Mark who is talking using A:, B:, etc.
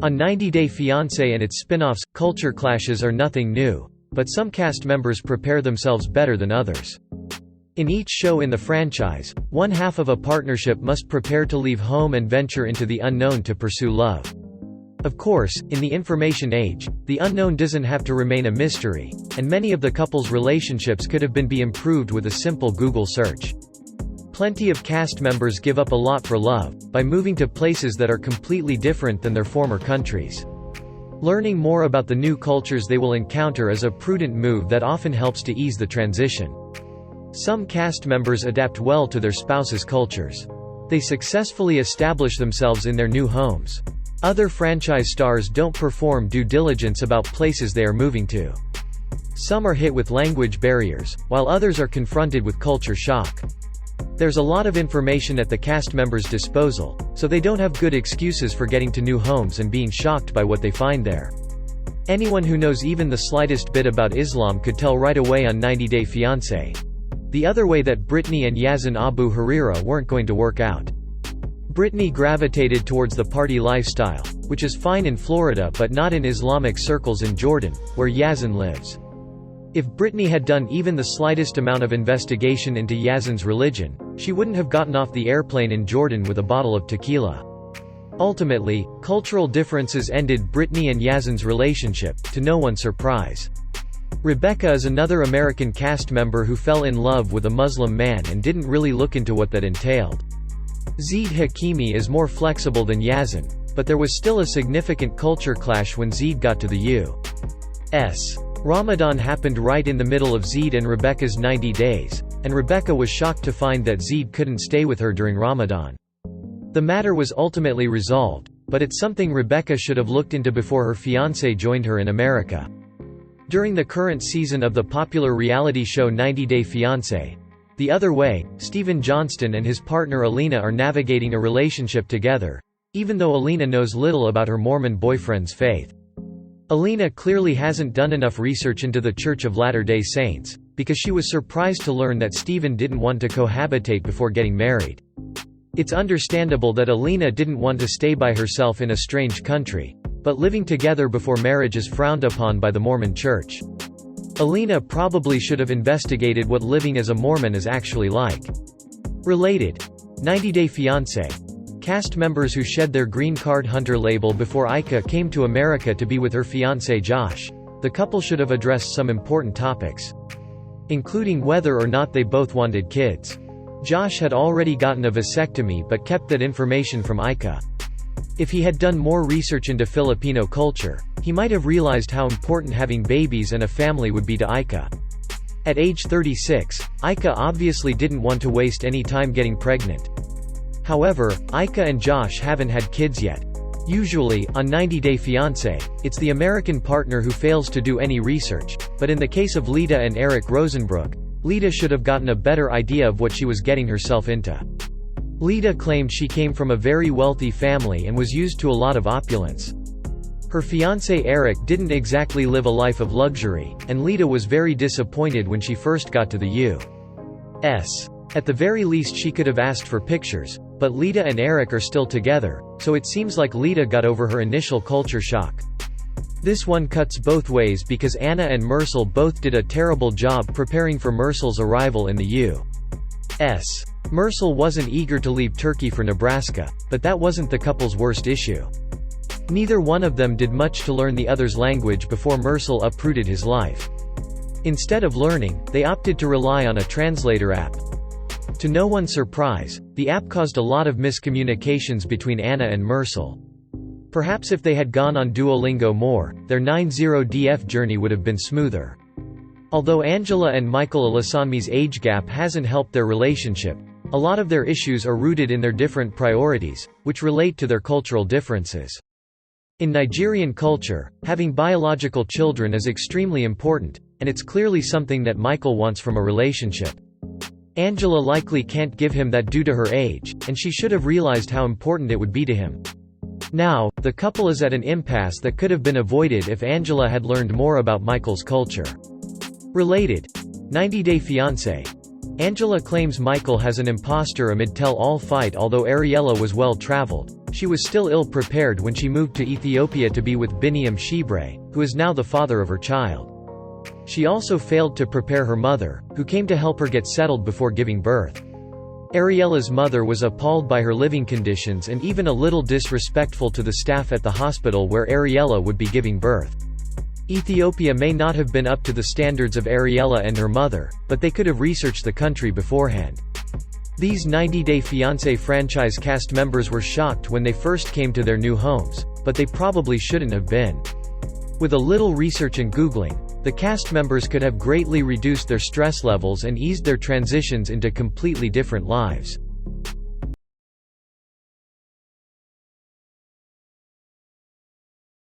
A: On 90 Day Fiancé and its spin-offs, culture clashes are nothing new, but some cast members prepare themselves better than others. In each show in the franchise, one half of a partnership must prepare to leave home and venture into the unknown to pursue love. Of course, in the information age, the unknown doesn't have to remain a mystery, and many of the couple's relationships could have been improved with a simple Google search. Plenty of cast members give up a lot for love, by moving to places that are completely different than their former countries. Learning more about the new cultures they will encounter is a prudent move that often helps to ease the transition. Some cast members adapt well to their spouse's cultures. They successfully establish themselves in their new homes. Other franchise stars don't perform due diligence about places they are moving to. Some are hit with language barriers, while others are confronted with culture shock. There's a lot of information at the cast members' disposal, so they don't have good excuses for getting to new homes and being shocked by what they find there. Anyone who knows even the slightest bit about Islam could tell right away on 90 Day Fiancé. The other way that Brittany and Yazan Abu Huraira weren't going to work out. Brittany gravitated towards the party lifestyle, which is fine in Florida but not in Islamic circles in Jordan, where Yazan lives. If Brittany had done even the slightest amount of investigation into Yazan's religion, she wouldn't have gotten off the airplane in Jordan with a bottle of tequila. Ultimately, cultural differences ended Brittany and Yazan's relationship, to no one's surprise. Rebecca is another American cast member who fell in love with a Muslim man and didn't really look into what that entailed. Zeed Hakimi is more flexible than Yazan, but there was still a significant culture clash when Zeed got to the U.S. Ramadan happened right in the middle of Zeed and Rebecca's 90 days, and Rebecca was shocked to find that Zeed couldn't stay with her during Ramadan. The matter was ultimately resolved, but it's something Rebecca should have looked into before her fiancé joined her in America. During the current season of the popular reality show 90 Day Fiancé, The Other Way, Stephen Johnston and his partner Alina are navigating a relationship together, even though Alina knows little about her Mormon boyfriend's faith. Alina clearly hasn't done enough research into the Church of Latter-day Saints, because she was surprised to learn that Stephen didn't want to cohabitate before getting married. It's understandable that Alina didn't want to stay by herself in a strange country, but living together before marriage is frowned upon by the Mormon Church. Alina probably should have investigated what living as a Mormon is actually like. Related. 90 Day Fiancé. Cast members who shed their green card hunter label before Ika came to America to be with her fiancé Josh. The couple should have addressed some important topics, including whether or not they both wanted kids. Josh had already gotten a vasectomy but kept that information from Ika. If he had done more research into Filipino culture, he might have realized how important having babies and a family would be to Ika. At age 36, Ika obviously didn't want to waste any time getting pregnant. However, Ika and Josh haven't had kids yet. Usually, on 90 Day Fiancé, it's the American partner who fails to do any research, but in the case of Lita and Eric Rosenbrook, Lita should have gotten a better idea of what she was getting herself into. Lita claimed she came from a very wealthy family and was used to a lot of opulence. Her fiancé Eric didn't exactly live a life of luxury, and Lita was very disappointed when she first got to the U.S. At the very least she could have asked for pictures, but Lita and Eric are still together, so it seems like Lita got over her initial culture shock. This one cuts both ways because Anna and Mersel both did a terrible job preparing for Mersel's arrival in the U.S. Mersel wasn't eager to leave Turkey for Nebraska, but that wasn't the couple's worst issue. Neither one of them did much to learn the other's language before Mersel uprooted his life. Instead of learning, they opted to rely on a translator app. To no one's surprise, the app caused a lot of miscommunications between Anna and Mersel. Perhaps if they had gone on Duolingo more, their 90DF journey would have been smoother. Although Angela and Michael Alasanmi's age gap hasn't helped their relationship, a lot of their issues are rooted in their different priorities, which relate to their cultural differences. In Nigerian culture, having biological children is extremely important, and it's clearly something that Michael wants from a relationship. Angela likely can't give him that due to her age, and she should have realized how important it would be to him. Now, the couple is at an impasse that could have been avoided if Angela had learned more about Michael's culture. Related. 90 Day Fiancé. Angela claims Michael has an imposter amid tell-all fight although Ariella was well-traveled. She was still ill-prepared when she moved to Ethiopia to be with Biniam Shibre, who is now the father of her child. She also failed to prepare her mother, who came to help her get settled before giving birth. Ariella's mother was appalled by her living conditions and even a little disrespectful to the staff at the hospital where Ariella would be giving birth. Ethiopia may not have been up to the standards of Ariella and her mother, but they could have researched the country beforehand. These 90-Day Fiancé franchise cast members were shocked when they first came to their new homes, but they probably shouldn't have been. With a little research and Googling, the cast members could have greatly reduced their stress levels and eased their transitions into completely different lives.